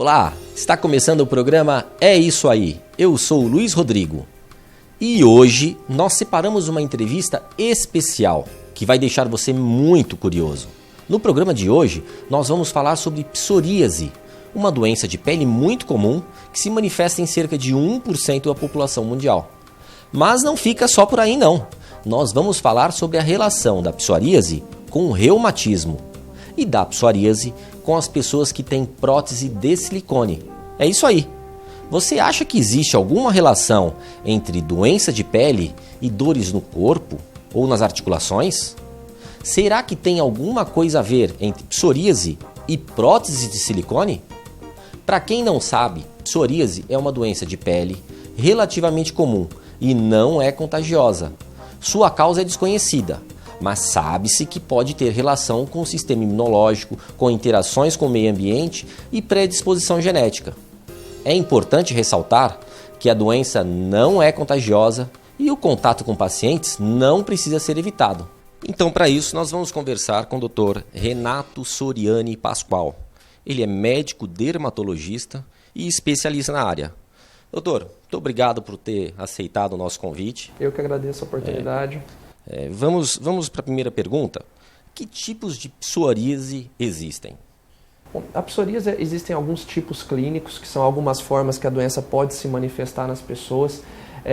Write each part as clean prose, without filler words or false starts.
Olá, está começando o programa É Isso Aí. Eu sou o Luiz Rodrigo e hoje nós separamos uma entrevista especial que vai deixar você muito curioso. No programa de hoje nós vamos falar sobre psoríase, uma doença de pele muito comum que se manifesta em cerca de 1% da população mundial. Mas não fica só por aí não. Nós vamos falar sobre a relação da psoríase com o reumatismo e da psoríase com as pessoas que têm prótese de silicone. É isso aí. Você acha que existe alguma relação entre doença de pele e dores no corpo ou nas articulações? Será que tem alguma coisa a ver entre psoríase e prótese de silicone? Para quem não sabe, psoríase é uma doença de pele relativamente comum e não é contagiosa. Sua causa é desconhecida, mas sabe-se que pode ter relação com o sistema imunológico, com interações com o meio ambiente e predisposição genética. É importante ressaltar que a doença não é contagiosa e o contato com pacientes não precisa ser evitado. Então, para isso, nós vamos conversar com o Dr. Renato Soriani Pascoal. Ele é médico dermatologista e especialista na área. Doutor, muito obrigado por ter aceitado o nosso convite. Eu que agradeço a oportunidade. Vamos para a primeira pergunta. Que tipos de psoríase existem? Bom, a psoríase, existem alguns tipos clínicos, que são algumas formas que a doença pode se manifestar nas pessoas.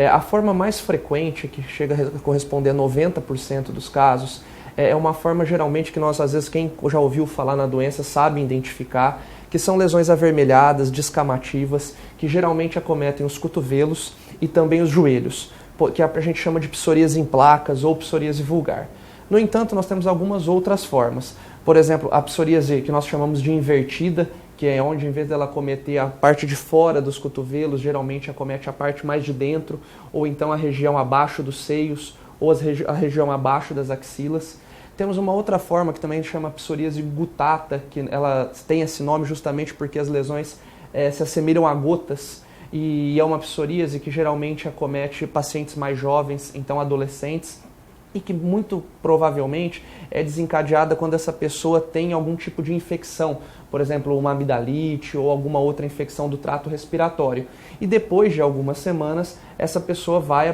A forma mais frequente, que chega a corresponder a 90% dos casos, é uma forma geralmente que nós, às vezes, quem já ouviu falar na doença sabe identificar, que são lesões avermelhadas, descamativas, que geralmente acometem os cotovelos e também os joelhos, que a gente chama de psoríase em placas ou psoríase vulgar. No entanto, nós temos algumas outras formas. Por exemplo, a psoríase que nós chamamos de invertida, que é onde, em vez dela acometer a parte de fora dos cotovelos, geralmente acomete a parte mais de dentro, ou então a região abaixo dos seios, ou a região abaixo das axilas. Temos uma outra forma que também chama psoríase gutata, que ela tem esse nome justamente porque as lesões se assemelham a gotas, e é uma psoríase que geralmente acomete pacientes mais jovens, então adolescentes, e que muito provavelmente é desencadeada quando essa pessoa tem algum tipo de infecção, por exemplo, uma amidalite ou alguma outra infecção do trato respiratório. E depois de algumas semanas, essa pessoa vai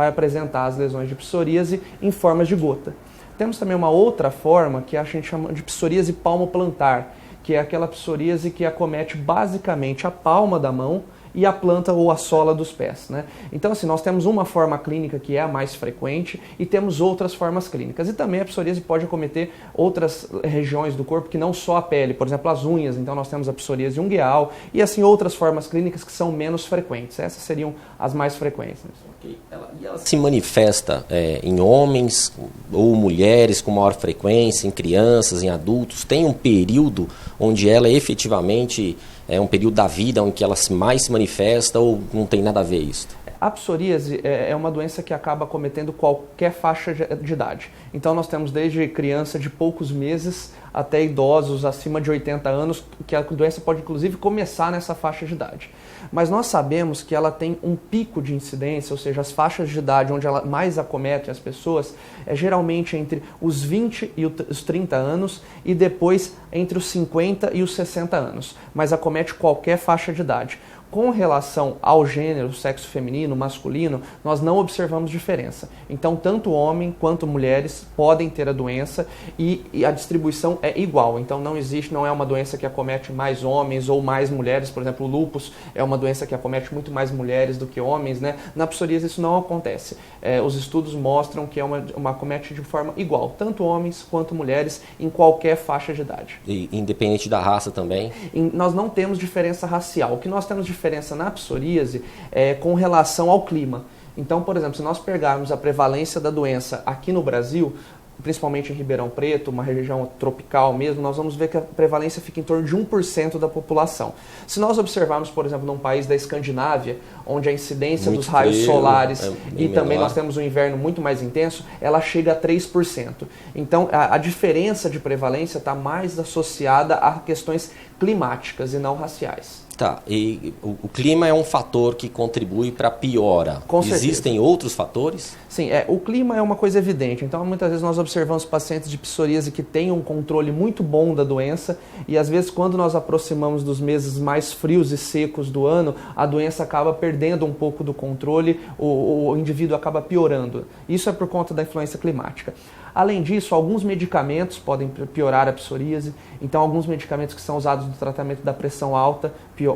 apresentar as lesões de psoríase em formas de gota. Temos também uma outra forma que a gente chama de psoríase palmoplantar, que é aquela psoríase que acomete basicamente a palma da mão e a planta ou a sola dos pés, né? Então, assim, nós temos uma forma clínica que é a mais frequente e temos outras formas clínicas. E também a psoríase pode acometer outras regiões do corpo que não só a pele, por exemplo, as unhas. Então, nós temos a psoríase ungueal e, assim, outras formas clínicas que são menos frequentes. Essas seriam as mais frequentes. Okay. Ela se manifesta em homens ou mulheres com maior frequência, em crianças, em adultos? Tem um período onde ela efetivamente é um período da vida em que ela mais se manifesta ou não tem nada a ver isso? A psoríase é uma doença que acaba acometendo qualquer faixa de idade. Então nós temos desde criança de poucos meses até idosos acima de 80 anos, que a doença pode inclusive começar nessa faixa de idade. Mas nós sabemos que ela tem um pico de incidência, ou seja, as faixas de idade onde ela mais acomete as pessoas é geralmente entre os 20 e os 30 anos e depois entre os 50 e os 60 anos, mas acomete qualquer faixa de idade. Com relação ao gênero, sexo feminino, masculino, nós não observamos diferença. Então, tanto homem quanto mulheres podem ter a doença e a distribuição é igual. Então, não é uma doença que acomete mais homens ou mais mulheres. Por exemplo, o lúpus é uma doença que acomete muito mais mulheres do que homens, né? Na psoríase isso não acontece. Os estudos mostram que é uma acomete de forma igual, tanto homens quanto mulheres, em qualquer faixa de idade. E independente da raça também? Nós não temos diferença racial. O que nós temos diferença na psoríase é com relação ao clima. Então, por exemplo, se nós pegarmos a prevalência da doença aqui no Brasil, principalmente em Ribeirão Preto, uma região tropical mesmo, nós vamos ver que a prevalência fica em torno de 1% da população. Se nós observarmos, por exemplo, num país da Escandinávia, onde a incidência dos raios solares e também nós temos um inverno muito mais intenso, ela chega a 3%. Então, a diferença de prevalência está mais associada a questões climáticas e não raciais. Tá, e o clima é um fator que contribui para a piora. Com certeza. Existem outros fatores? Sim, o clima é uma coisa evidente. Então, muitas vezes nós observamos pacientes de psoríase que têm um controle muito bom da doença e, às vezes, quando nós aproximamos dos meses mais frios e secos do ano, a doença acaba perdendo um pouco do controle, o indivíduo acaba piorando. Isso é por conta da influência climática. Além disso, alguns medicamentos podem piorar a psoríase. Então, alguns medicamentos que são usados no tratamento da pressão alta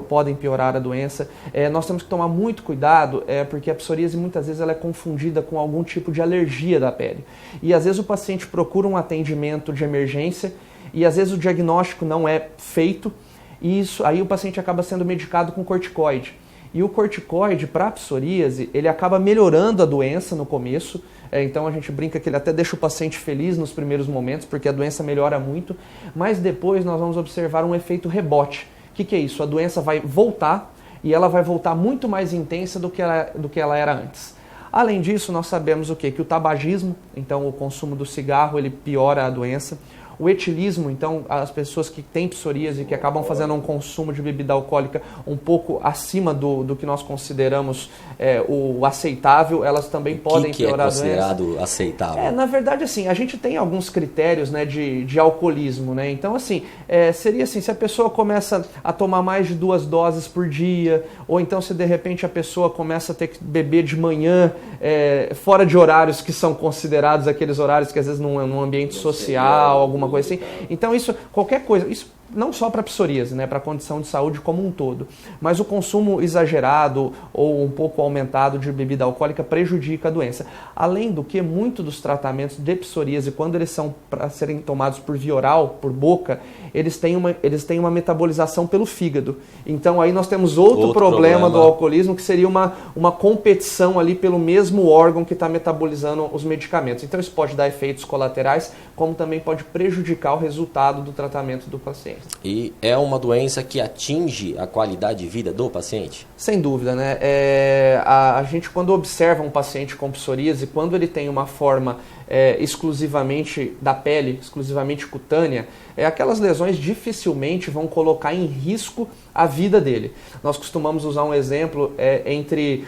podem piorar a doença. Nós temos que tomar muito cuidado, porque a psoríase muitas vezes ela é confundida com algum tipo de alergia da pele. E às vezes o paciente procura um atendimento de emergência e às vezes o diagnóstico não é feito e aí o paciente acaba sendo medicado com corticoide. E o corticoide, para a psoríase, ele acaba melhorando a doença no começo. Então a gente brinca que ele até deixa o paciente feliz nos primeiros momentos, porque a doença melhora muito. Mas depois nós vamos observar um efeito rebote. O que é isso? A doença vai voltar e ela vai voltar muito mais intensa do que ela era antes. Além disso, nós sabemos o quê? Que o tabagismo, então o consumo do cigarro, ele piora a doença. O etilismo, então, as pessoas que têm psoríase e que acabam fazendo um consumo de bebida alcoólica um pouco acima do que nós consideramos o aceitável, elas também podem piorar a doença. O que é considerado aceitável? Na verdade, assim, a gente tem alguns critérios, né, de alcoolismo, né? Então, assim, seria assim, se a pessoa começa a tomar mais de 2 doses por dia, ou então se de repente a pessoa começa a ter que beber de manhã, fora de horários que são considerados aqueles horários que às vezes num ambiente social, alguma coisa assim. Então qualquer coisa, isso não só para a psoríase, né, para a condição de saúde como um todo, mas o consumo exagerado ou um pouco aumentado de bebida alcoólica prejudica a doença. Além do que, muitos dos tratamentos de psoríase, quando eles são para serem tomados por via oral, por boca, eles têm uma metabolização pelo fígado. Então aí nós temos outro problema do alcoolismo, que seria uma competição ali pelo mesmo órgão que está metabolizando os medicamentos. Então isso pode dar efeitos colaterais, como também pode prejudicar o resultado do tratamento do paciente. E é uma doença que atinge a qualidade de vida do paciente? Sem dúvida, né? A gente, quando observa um paciente com psoríase, quando ele tem uma forma exclusivamente da pele, exclusivamente cutânea, aquelas lesões dificilmente vão colocar em risco a vida dele. Nós costumamos usar um exemplo entre,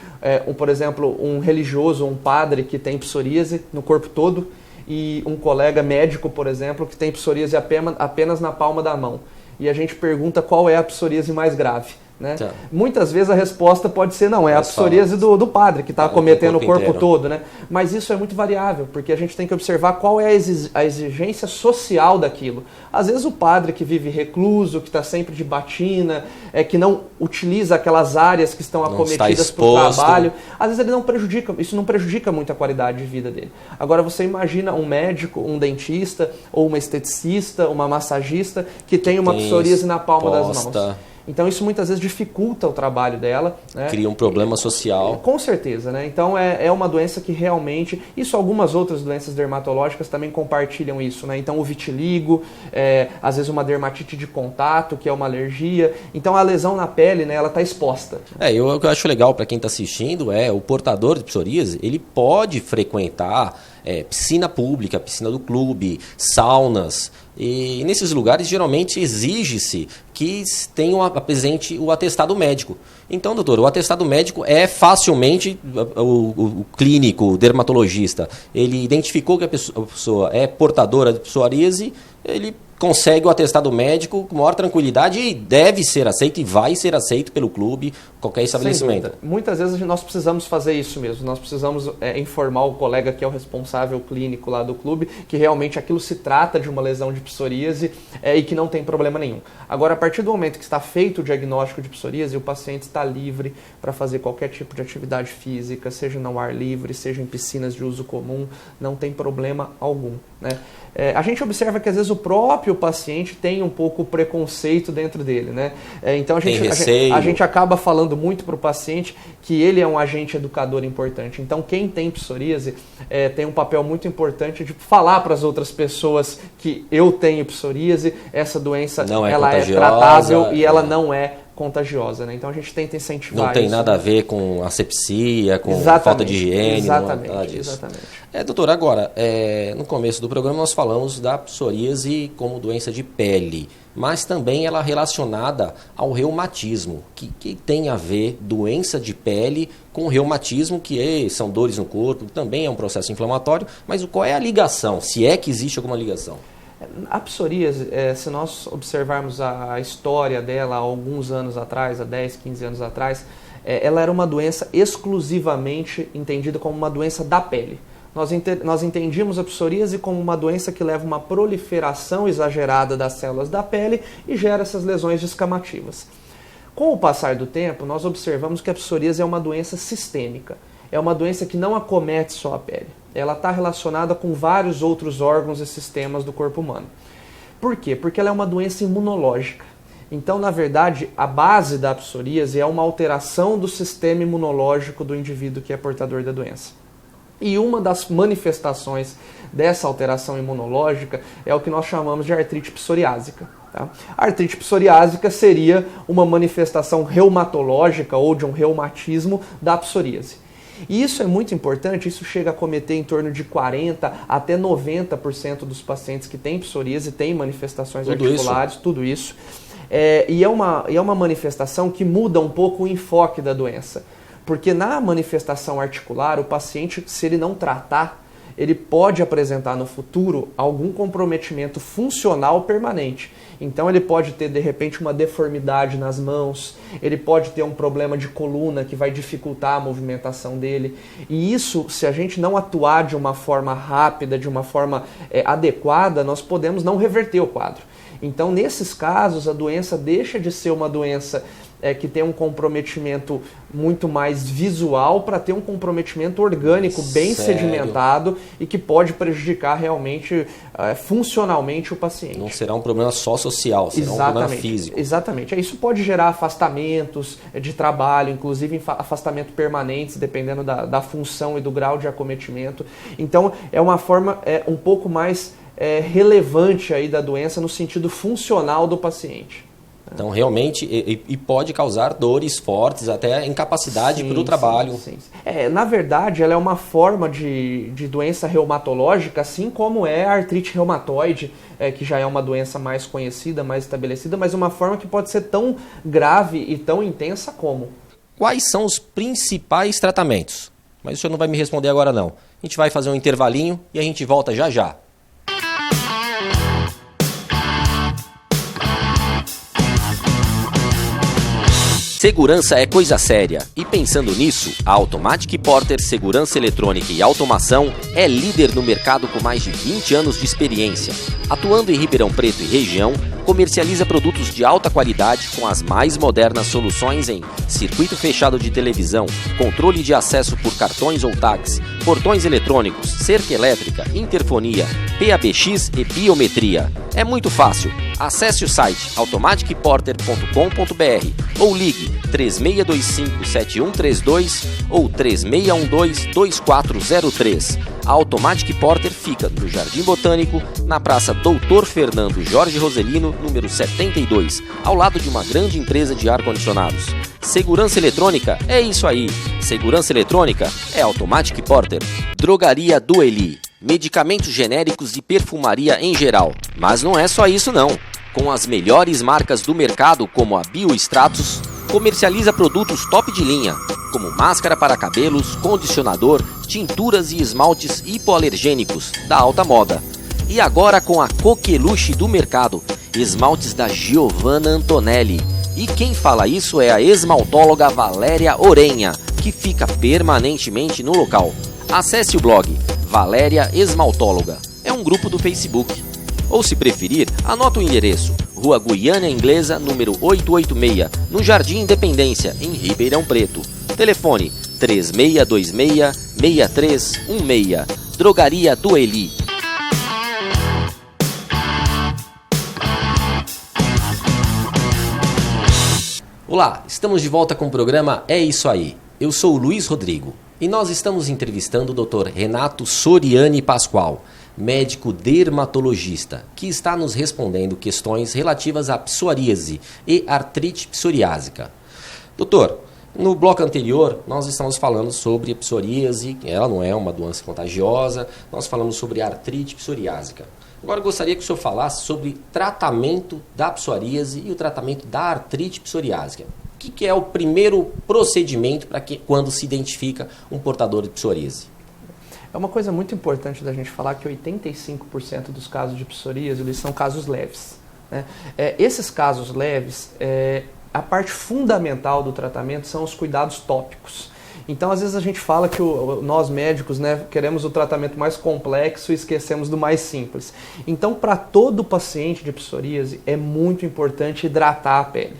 por exemplo, um religioso, um padre que tem psoríase no corpo todo, e um colega médico, por exemplo, que tem psoríase apenas na palma da mão. E a gente pergunta qual é a psoríase mais grave. Né? Tá. Muitas vezes a resposta pode ser não, a psoríase do padre que está acometendo o corpo todo, né? Mas isso é muito variável, porque a gente tem que observar qual é a exigência social daquilo. Às vezes o padre que vive recluso, que está sempre de batina, que não utiliza aquelas áreas que estão acometidas por trabalho, às vezes isso não prejudica muito a qualidade de vida dele. Agora você imagina um médico, um dentista, ou uma esteticista, uma massagista que tem uma psoríase na palma das mãos. Então isso muitas vezes dificulta o trabalho dela. Né? Cria um problema social. Com certeza, né? Então é uma doença que realmente... Isso algumas outras doenças dermatológicas também compartilham isso, né? Então o vitiligo, às vezes uma dermatite de contato, que é uma alergia. Então a lesão na pele, né, ela está exposta. O que eu acho legal para quem está assistindo o portador de psoríase, ele pode frequentar piscina pública, piscina do clube, saunas. E nesses lugares, geralmente, exige-se que apresente o atestado médico. Então, doutor, o atestado médico é facilmente o clínico, o dermatologista. Ele identificou que a pessoa é portadora de psoríase, ele consegue o atestado médico com maior tranquilidade e deve ser aceito e vai ser aceito pelo clube, qualquer estabelecimento. Muitas vezes nós precisamos fazer isso mesmo, nós precisamos informar o colega que é o responsável clínico lá do clube que realmente aquilo se trata de uma lesão de psoríase e que não tem problema nenhum. Agora, a partir do momento que está feito o diagnóstico de psoríase, o paciente está livre para fazer qualquer tipo de atividade física, seja no ar livre, seja em piscinas de uso comum, não tem problema algum, né? A gente observa que às vezes o próprio paciente tem um pouco preconceito dentro dele, né? Então a gente acaba falando muito para o paciente que ele é um agente educador importante. Então quem tem psoríase tem um papel muito importante de falar para as outras pessoas que eu tenho psoríase, essa doença ela é tratável e ela não é contagiosa, né? Então a gente tenta incentivar. Não tem isso, nada né? a ver com asepsia, com Exatamente, falta de higiene, exatamente, nada disso. exatamente. Doutor, agora, no começo do programa nós falamos da psoríase como doença de pele, mas também ela é relacionada ao reumatismo, que tem a ver doença de pele com reumatismo, que são dores no corpo, também é um processo inflamatório, mas qual é a ligação, se é que existe alguma ligação? A psoríase, se nós observarmos a história dela há alguns anos atrás, há 10, 15 anos atrás, ela era uma doença exclusivamente entendida como uma doença da pele. Nós entendíamos a psoríase como uma doença que leva uma proliferação exagerada das células da pele e gera essas lesões descamativas. Com o passar do tempo, nós observamos que a psoríase é uma doença sistêmica. É uma doença que não acomete só a pele. Ela está relacionada com vários outros órgãos e sistemas do corpo humano. Por quê? Porque ela é uma doença imunológica. Então, na verdade, a base da psoríase é uma alteração do sistema imunológico do indivíduo que é portador da doença. E uma das manifestações dessa alteração imunológica é o que nós chamamos de artrite psoriásica. Tá? A artrite psoriásica seria uma manifestação reumatológica ou de um reumatismo da psoríase. E isso é muito importante, isso chega a acometer em torno de 40% até 90% dos pacientes que têm psoríase, têm manifestações articulares, tudo isso. E é uma manifestação que muda um pouco o enfoque da doença. Porque na manifestação articular, o paciente, se ele não tratar, ele pode apresentar no futuro algum comprometimento funcional permanente. Então ele pode ter, de repente, uma deformidade nas mãos, ele pode ter um problema de coluna que vai dificultar a movimentação dele. E isso, se a gente não atuar de uma forma rápida, de uma forma adequada, nós podemos não reverter o quadro. Então, nesses casos, a doença deixa de ser uma doença que tem um comprometimento muito mais visual para ter um comprometimento orgânico bem sedimentado e que pode prejudicar realmente, funcionalmente, o paciente. Não será um problema só social, será um problema físico. Exatamente. Isso pode gerar afastamentos de trabalho, inclusive afastamento permanentes, dependendo da função e do grau de acometimento. Então, é uma forma um pouco mais relevante aí da doença no sentido funcional do paciente. Então, realmente, e pode causar dores fortes, até incapacidade para o trabalho. Sim. Na verdade, ela é uma forma de doença reumatológica, assim como é a artrite reumatoide, que já é uma doença mais conhecida, mais estabelecida, mas uma forma que pode ser tão grave e tão intensa como. Quais são os principais tratamentos? Mas o senhor não vai me responder agora, não. A gente vai fazer um intervalinho e a gente volta já já. Segurança é coisa séria e pensando nisso, a Automatic Porter Segurança Eletrônica e Automação é líder no mercado com mais de 20 anos de experiência. Atuando em Ribeirão Preto e região, comercializa produtos de alta qualidade com as mais modernas soluções em circuito fechado de televisão, controle de acesso por cartões ou tags, portões eletrônicos, cerca elétrica, interfonia, PABX e biometria. É muito fácil. Acesse o site automaticporter.com.br ou ligue 3625-7132 ou 3612-2403. A Automatic Porter fica no Jardim Botânico, na Praça Doutor Fernando Jorge Roselino, número 72, ao lado de uma grande empresa de ar-condicionados. Segurança eletrônica é isso aí. Segurança eletrônica é Automatic Porter. Drogaria Dueli. Medicamentos genéricos e perfumaria em geral. Mas não é só isso não. Com as melhores marcas do mercado, como a Biostratos, comercializa produtos top de linha, como máscara para cabelos, condicionador, tinturas e esmaltes hipoalergênicos da alta moda. E agora com a coqueluche do mercado, esmaltes da Giovanna Antonelli. E quem fala isso é a esmaltóloga Valéria Orenha, que fica permanentemente no local. Acesse o blog Valéria Esmaltóloga. É um grupo do Facebook. Ou se preferir, anota o endereço: Rua Guiana Inglesa, número 886, no Jardim Independência, em Ribeirão Preto. Telefone 3626-6316. Drogaria Dueli. Olá, estamos de volta com o programa É Isso Aí. Eu sou o Luiz Rodrigo e nós estamos entrevistando o Dr. Renato Soriani Pascoal, médico dermatologista, que está nos respondendo questões relativas à psoríase e artrite psoriásica. Doutor, no bloco anterior, nós estamos falando sobre a psoríase, ela não é uma doença contagiosa, nós falamos sobre a artrite psoriásica. Agora eu gostaria que o senhor falasse sobre tratamento da psoríase e o tratamento da artrite psoriásica. O que é o primeiro procedimento para que quando se identifica um portador de psoríase? É uma coisa muito importante da gente falar que 85% dos casos de psoríase eles são casos leves, né? Esses casos leves, a parte fundamental do tratamento são os cuidados tópicos. Então, às vezes a gente fala que nós médicos, né, queremos o tratamento mais complexo e esquecemos do mais simples. Então, para todo paciente de psoríase, é muito importante hidratar a pele.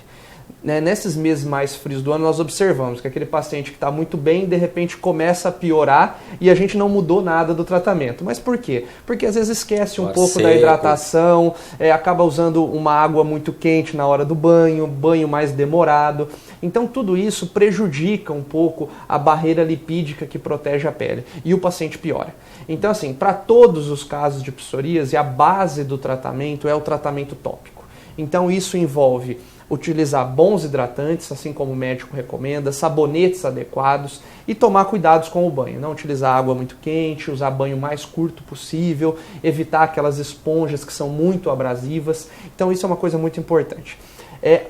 Nesses meses mais frios do ano, nós observamos que aquele paciente que está muito bem, de repente começa a piorar e a gente não mudou nada do tratamento. Mas por quê? Porque às vezes esquece um pouco da hidratação, acaba usando uma água muito quente na hora do banho mais demorado. Então tudo isso prejudica um pouco a barreira lipídica que protege a pele e o paciente piora. Então assim, para todos os casos de psoríase, a base do tratamento é o tratamento tópico. Então isso envolve utilizar bons hidratantes, assim como o médico recomenda, sabonetes adequados e tomar cuidados com o banho. Não utilizar água muito quente, usar banho mais curto possível, evitar aquelas esponjas que são muito abrasivas. Então isso é uma coisa muito importante.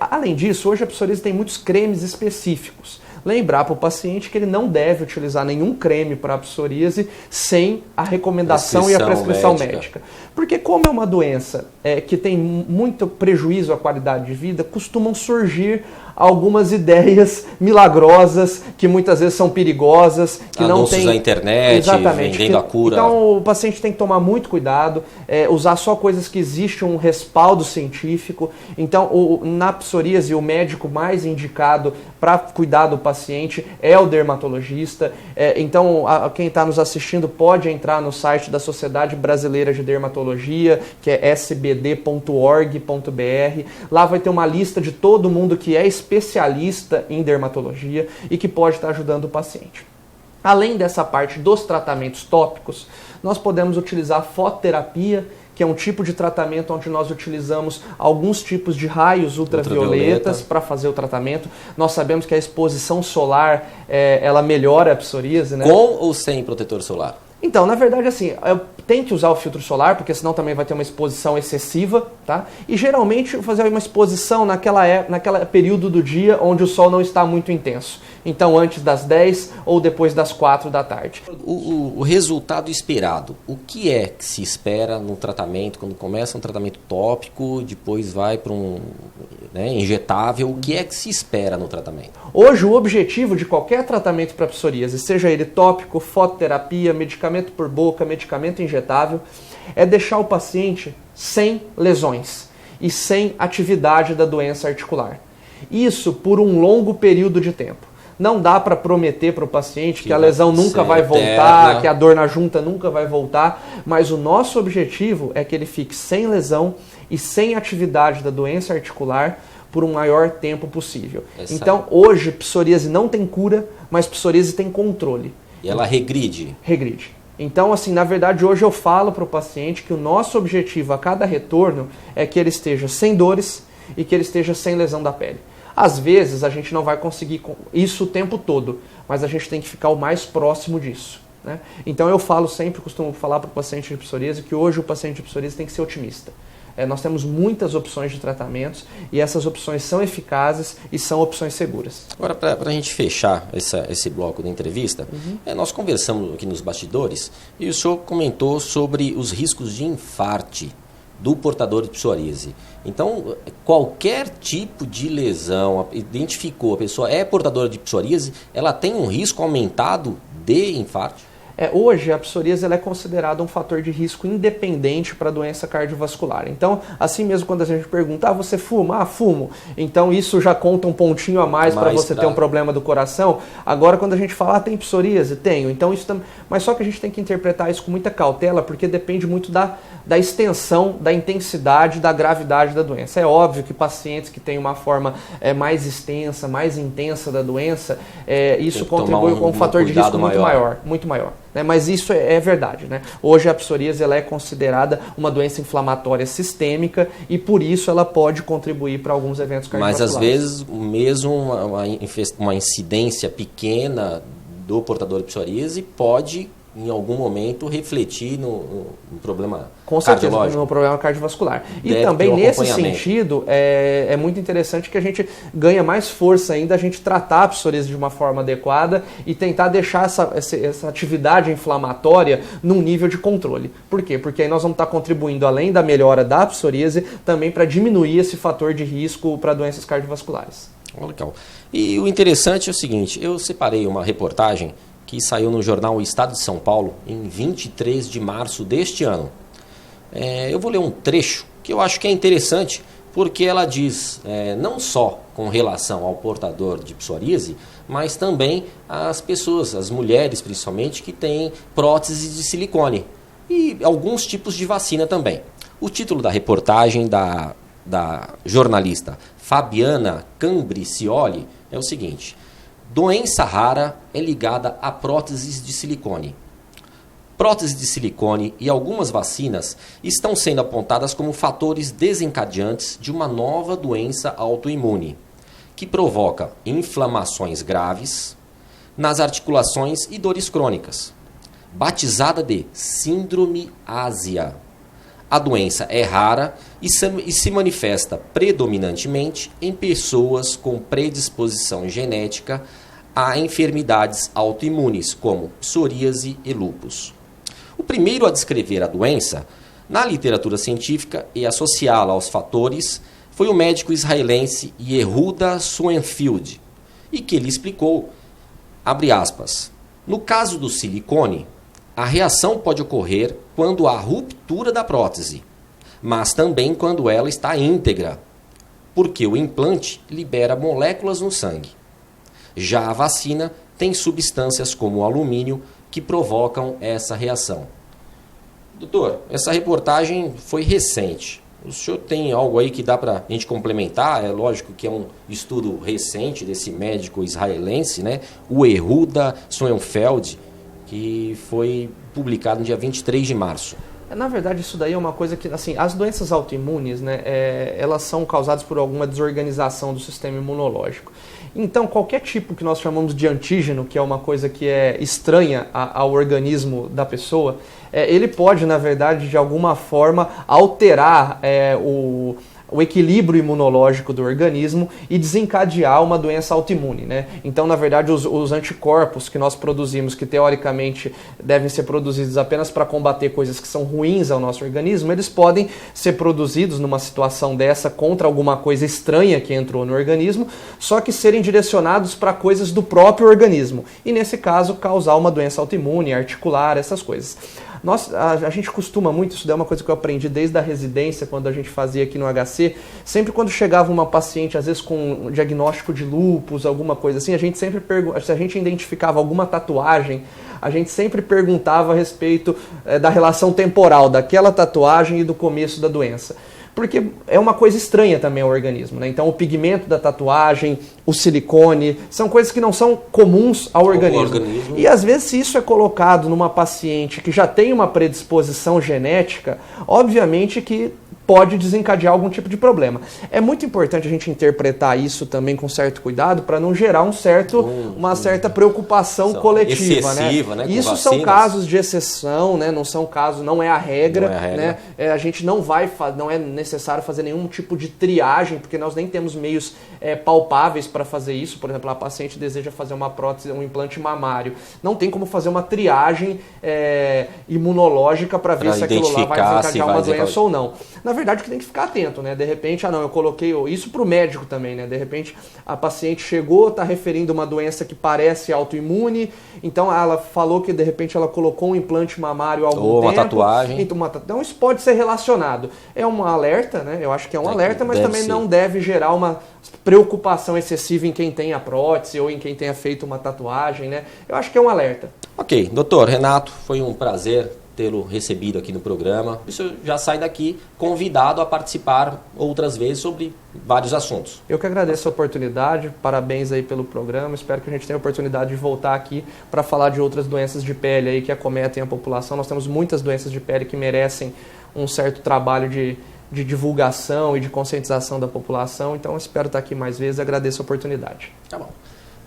Além disso, hoje a psoríase tem muitos cremes específicos. Lembrar para o paciente que ele não deve utilizar nenhum creme para a psoríase sem a recomendação e a prescrição médica. Porque como é uma doença que tem muito prejuízo à qualidade de vida, costumam surgir algumas ideias milagrosas que muitas vezes são perigosas, que anúncios não tem na internet, vendendo a cura. Então o paciente tem que tomar muito cuidado, usar só coisas que existe um respaldo científico. Então na psoríase o médico mais indicado para cuidar do paciente é o dermatologista. Então quem está nos assistindo pode entrar no site da Sociedade Brasileira de Dermatologia, que é sbd.org.br. Lá vai ter uma lista de todo mundo que é especialista em dermatologia e que pode estar ajudando o paciente. Além dessa parte dos tratamentos tópicos, nós podemos utilizar fototerapia, que é um tipo de tratamento onde nós utilizamos alguns tipos de raios ultravioletas para fazer o tratamento. Nós sabemos que a exposição solar ela melhora a psoríase, né? Com ou sem protetor solar? Então, na verdade, assim, tem que usar o filtro solar, porque senão também vai ter uma exposição excessiva, tá? E geralmente fazer uma exposição naquela período do dia onde o sol não está muito intenso. Então, antes das 10 ou depois das 4 da tarde. O resultado esperado, o que é que se espera no tratamento, quando começa um tratamento tópico, depois vai para um injetável, o que é que se espera no tratamento? Hoje, o objetivo de qualquer tratamento para psoríase, seja ele tópico, fototerapia, medicamento por boca, medicamento injetável, é deixar o paciente sem lesões e sem atividade da doença articular. Isso por um longo período de tempo. Não dá para prometer para o paciente que a lesão nunca vai voltar, que a dor na junta nunca vai voltar, mas o nosso objetivo é que ele fique sem lesão e sem atividade da doença articular por um maior tempo possível. Então, hoje, psoríase não tem cura, mas psoríase tem controle. E ela regride? Regride. Então, assim, na verdade, hoje eu falo para o paciente que o nosso objetivo a cada retorno é que ele esteja sem dores e que ele esteja sem lesão da pele. Às vezes a gente não vai conseguir isso o tempo todo, mas a gente tem que ficar o mais próximo disso, né? Então eu costumo falar para o paciente de psoríase que hoje o paciente de psoríase tem que ser otimista. Nós temos muitas opções de tratamentos e essas opções são eficazes e são opções seguras. Agora, para a gente fechar esse bloco da entrevista, nós conversamos aqui nos bastidores e o senhor comentou sobre os riscos de infarte do portador de psoríase. Então, qualquer tipo de lesão, identificou, a pessoa é portadora de psoríase, ela tem um risco aumentado de infarto? Hoje, a psoríase ela é considerada um fator de risco independente para a doença cardiovascular. Então, assim mesmo quando a gente pergunta, você fuma? Fumo. Então, isso já conta um pontinho a mais para você ter um problema do coração. Agora, quando a gente fala, tem psoríase? Tenho. Então, isso também. Mas só que a gente tem que interpretar isso com muita cautela, porque depende muito da extensão, da intensidade, da gravidade da doença. É óbvio que pacientes que têm uma forma mais extensa, mais intensa da doença, isso contribui com um fator de risco muito maior. né? Mas isso é verdade, né? Hoje a psoríase ela é considerada uma doença inflamatória sistêmica e por isso ela pode contribuir para alguns eventos cardiovasculares. Mas às vezes mesmo uma incidência pequena do portador de psoríase pode em algum momento refletir no problema com certeza, cardiológico. no problema cardiovascular. E Deve também ter nesse sentido, é muito interessante que a gente ganha mais força ainda a gente tratar a psoríase de uma forma adequada e tentar deixar essa atividade inflamatória num nível de controle. Por quê? Porque aí nós vamos estar contribuindo, além da melhora da psoríase, também para diminuir esse fator de risco para doenças cardiovasculares. Legal. E o interessante é o seguinte, eu separei uma reportagem que saiu no jornal O Estado de São Paulo em 23 de março deste ano. Eu vou ler um trecho que eu acho que é interessante, porque ela diz, não só com relação ao portador de psoríase, mas também às pessoas, as mulheres principalmente, que têm prótese de silicone e alguns tipos de vacina também. O título da reportagem da jornalista Fabiana Cambricioli é o seguinte: doença rara é ligada a próteses de silicone. Próteses de silicone e algumas vacinas estão sendo apontadas como fatores desencadeantes de uma nova doença autoimune, que provoca inflamações graves nas articulações e dores crônicas, batizada de síndrome ásia. A doença é rara e se manifesta predominantemente em pessoas com predisposição genética a enfermidades autoimunes, como psoríase e lúpus. O primeiro a descrever a doença, na literatura científica e associá-la aos fatores, foi o médico israelense Yehuda Schoenfeld, e que ele explicou, abre aspas, no caso do silicone, a reação pode ocorrer quando há ruptura da prótese, mas também quando ela está íntegra, porque o implante libera moléculas no sangue. Já a vacina tem substâncias como o alumínio que provocam essa reação. Doutor, essa reportagem foi recente. O senhor tem algo aí que dá para a gente complementar? É lógico que é um estudo recente desse médico israelense, né? O Yehuda Schoenfeld, que foi publicado no dia 23 de março. Na verdade, isso daí é uma coisa que, assim, as doenças autoimunes, né, elas são causadas por alguma desorganização do sistema imunológico. Então, qualquer tipo que nós chamamos de antígeno, que é uma coisa que é estranha ao organismo da pessoa, ele pode, na verdade, de alguma forma, alterar o equilíbrio imunológico do organismo e desencadear uma doença autoimune, né? Então, na verdade, os anticorpos que nós produzimos, que teoricamente devem ser produzidos apenas para combater coisas que são ruins ao nosso organismo, eles podem ser produzidos numa situação dessa contra alguma coisa estranha que entrou no organismo, só que serem direcionados para coisas do próprio organismo. E, nesse caso, causar uma doença autoimune, articular, essas coisas. A gente costuma muito, isso é uma coisa que eu aprendi desde a residência, quando a gente fazia aqui no HC, sempre quando chegava uma paciente, às vezes com um diagnóstico de lúpus, alguma coisa assim, a gente sempre se a gente identificava alguma tatuagem, a gente sempre perguntava a respeito da relação temporal daquela tatuagem e do começo da doença. Porque é uma coisa estranha também ao organismo, né? Então o pigmento da tatuagem, o silicone, são coisas que não são comuns ao organismo. E às vezes se isso é colocado numa paciente que já tem uma predisposição genética, obviamente que pode desencadear algum tipo de problema. É muito importante a gente interpretar isso também com certo cuidado para não gerar uma certa preocupação coletiva, excessiva, né? Isso são casos de exceção, né? Não é a regra, né? A gente não é necessário fazer nenhum tipo de triagem, porque nós nem temos meios palpáveis para fazer isso. Por exemplo, a paciente deseja fazer uma prótese, um implante mamário. Não tem como fazer uma triagem imunológica para ver se aquilo lá vai desencadear uma doença ou não. Na verdade, que tem que ficar atento, né? De repente, eu coloquei isso para o médico também, né? De repente, a paciente chegou, está referindo uma doença que parece autoimune, então ela falou que de repente ela colocou um implante mamário há algum tempo. Ou uma tatuagem. Então, isso pode ser relacionado. É um alerta, né? Eu acho que é um alerta, mas também não deve gerar uma preocupação excessiva em quem tem a prótese ou em quem tenha feito uma tatuagem, né? Eu acho que é um alerta. Ok, doutor Renato, foi um prazer tê-lo recebido aqui no programa. Isso já sai daqui convidado a participar outras vezes sobre vários assuntos. Eu que agradeço a oportunidade, parabéns aí pelo programa, espero que a gente tenha a oportunidade de voltar aqui para falar de outras doenças de pele aí que acometem a população. Nós temos muitas doenças de pele que merecem um certo trabalho de divulgação e de conscientização da população, então espero estar aqui mais vezes, agradeço a oportunidade. Tá bom.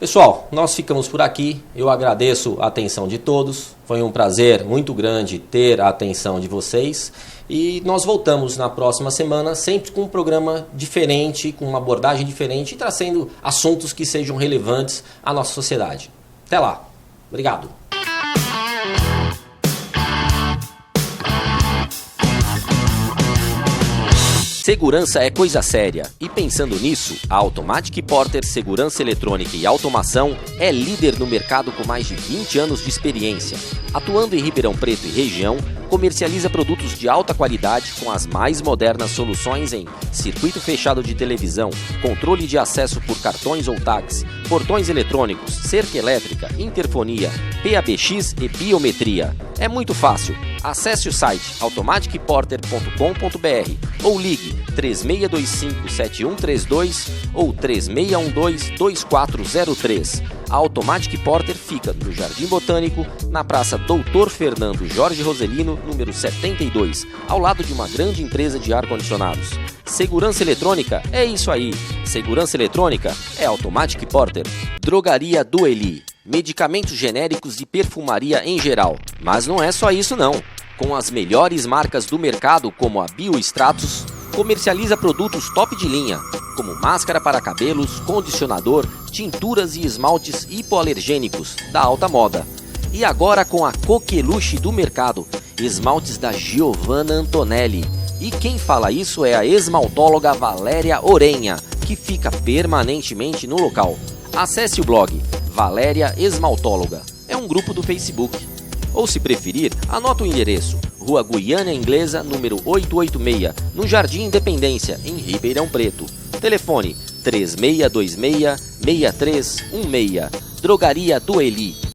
Pessoal, nós ficamos por aqui, eu agradeço a atenção de todos, foi um prazer muito grande ter a atenção de vocês e nós voltamos na próxima semana sempre com um programa diferente, com uma abordagem diferente e trazendo assuntos que sejam relevantes à nossa sociedade. Até lá, obrigado. Segurança é coisa séria e pensando nisso, a Automatic Porter Segurança Eletrônica e Automação é líder no mercado com mais de 20 anos de experiência. Atuando em Ribeirão Preto e região, comercializa produtos de alta qualidade com as mais modernas soluções em circuito fechado de televisão, controle de acesso por cartões ou tags, portões eletrônicos, cerca elétrica, interfonia, PABX e biometria. É muito fácil. Acesse o site automaticporter.com.br ou ligue 3625-7132 ou 3612-2403. A Automatic Porter fica no Jardim Botânico, na Praça Doutor Fernando Jorge Roselino, número 72, ao lado de uma grande empresa de ar-condicionados. Segurança eletrônica é isso aí. Segurança eletrônica é Automatic Porter. Drogaria Dueli. Medicamentos genéricos e perfumaria em geral. Mas não é só isso não. Com as melhores marcas do mercado, como a Biostratos, comercializa produtos top de linha, como máscara para cabelos, condicionador, tinturas e esmaltes hipoalergênicos da alta moda. E agora com a coqueluche do mercado, esmaltes da Giovanna Antonelli. E quem fala isso é a esmaltóloga Valéria Orenha, que fica permanentemente no local. Acesse o blog Valéria Esmaltóloga, é um grupo do Facebook. Ou se preferir, anota o endereço, Rua Guiana Inglesa, número 886, no Jardim Independência, em Ribeirão Preto. Telefone 3626-6316. Drogaria Dueli.